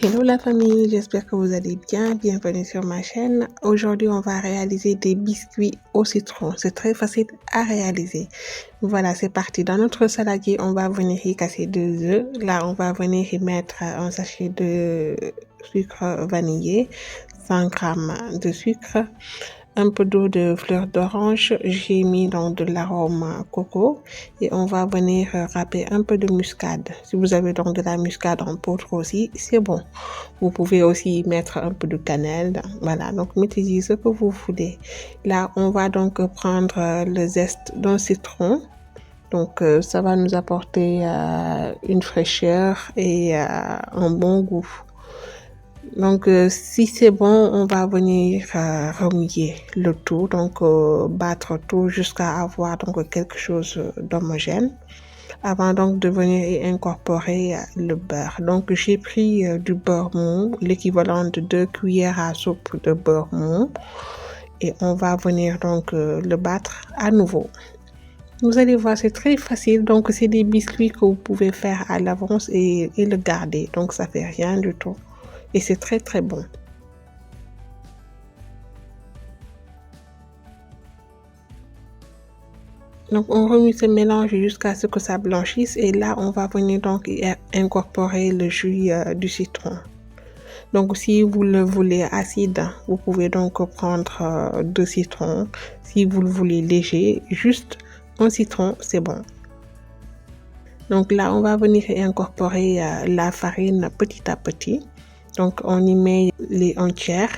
Hello la famille, j'espère que vous allez bien. Bienvenue sur ma chaîne. Aujourd'hui, on va réaliser des biscuits au citron. C'est très facile à réaliser. Voilà, c'est parti. Dans notre saladier, on va venir y casser 2 œufs. Là, on va venir y mettre un sachet de sucre vanillé, 100 grammes de sucre, un peu d'eau de fleur d'orange. J'ai mis donc de l'arôme coco et on va venir râper un peu de muscade. Si vous avez donc de la muscade en poudre aussi, c'est bon. Vous pouvez aussi mettre un peu de cannelle. Voilà, donc mettez-y ce que vous voulez. Là, on va donc prendre le zeste d'un citron. Donc, ça va nous apporter une fraîcheur et un bon goût. Donc, si c'est bon, on va venir remuer le tout, donc battre tout jusqu'à avoir donc quelque chose d'homogène. Avant donc de venir y incorporer le beurre. Donc, j'ai pris du beurre mou, l'équivalent de 2 cuillères à soupe de beurre mou, et on va venir donc le battre à nouveau. Vous allez voir, c'est très facile. Donc, c'est des biscuits que vous pouvez faire à l'avance et le garder. Donc, ça fait rien du tout. Et c'est très très bon. Donc, on remue ce mélange jusqu'à ce que ça blanchisse. Et là, on va venir donc incorporer le jus du citron. Donc, si vous le voulez acide, vous pouvez donc prendre 2 citrons. Si vous le voulez léger, juste un citron, c'est bon. Donc là, on va venir incorporer la farine petit à petit. Donc, on y met les entières.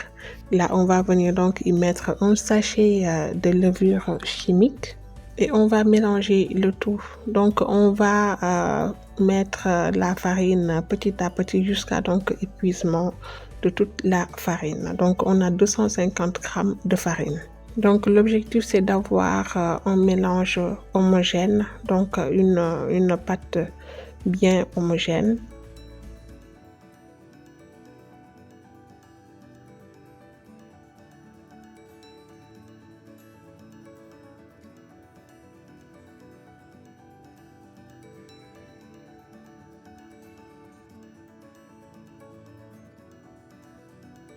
Là, on va venir donc y mettre un sachet de levure chimique et on va mélanger le tout. Donc, on va mettre la farine petit à petit jusqu'à donc épuisement de toute la farine. Donc, on a 250 grammes de farine. Donc, l'objectif, c'est d'avoir un mélange homogène, donc une pâte bien homogène.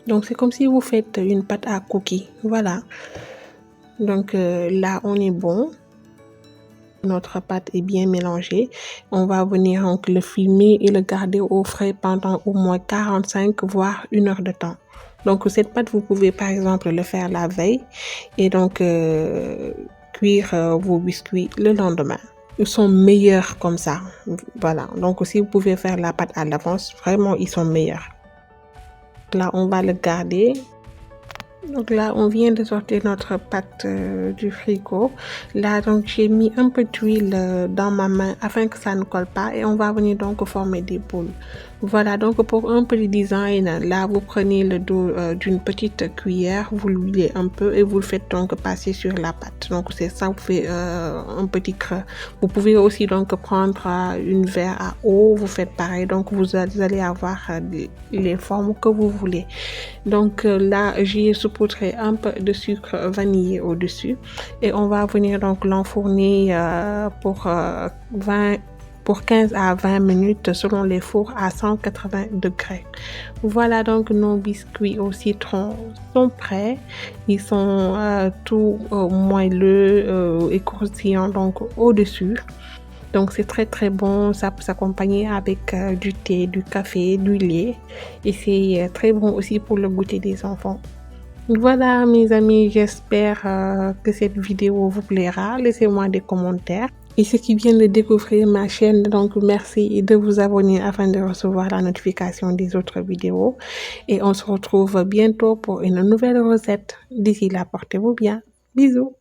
Donc, c'est comme si vous faites une pâte à cookies. Voilà. Donc, là, on est bon. Notre pâte est bien mélangée. On va venir donc le filmer et le garder au frais pendant au moins 45 voire 1 heure de temps. Donc, cette pâte, vous pouvez par exemple le faire la veille et donc cuire vos biscuits le lendemain. Ils sont meilleurs comme ça. Voilà. Donc, si vous pouvez faire la pâte à l'avance, vraiment, ils sont meilleurs. Là, on va le garder. Donc là, on vient de sortir notre pâte du frigo. Là, donc, j'ai mis un peu d'huile dans ma main afin que ça ne colle pas. Et on va venir donc former des boules. Voilà, donc pour un petit design, là, vous prenez le dos d'une petite cuillère, vous l'huilez un peu et vous le faites donc passer sur la pâte. Donc, c'est ça, vous faites un petit creux. Vous pouvez aussi donc prendre une verre à eau, vous faites pareil. Donc, vous allez avoir les formes que vous voulez. Donc, là, j'ai saupoudré un peu de sucre vanillé au-dessus. Et on va venir donc l'enfourner pour 15 à 20 minutes selon les fours à 180 degrés. Voilà, donc nos biscuits au citron sont prêts. Ils sont tout moelleux et croustillants donc au-dessus. Donc c'est très très bon, ça peut s'accompagner avec du thé, du café, du lait et c'est très bon aussi pour le goûter des enfants. Voilà mes amis, j'espère que cette vidéo vous plaira. Laissez-moi des commentaires. Et ceux qui viennent de découvrir ma chaîne, donc merci de vous abonner afin de recevoir la notification des autres vidéos. Et on se retrouve bientôt pour une nouvelle recette. D'ici là, portez-vous bien. Bisous.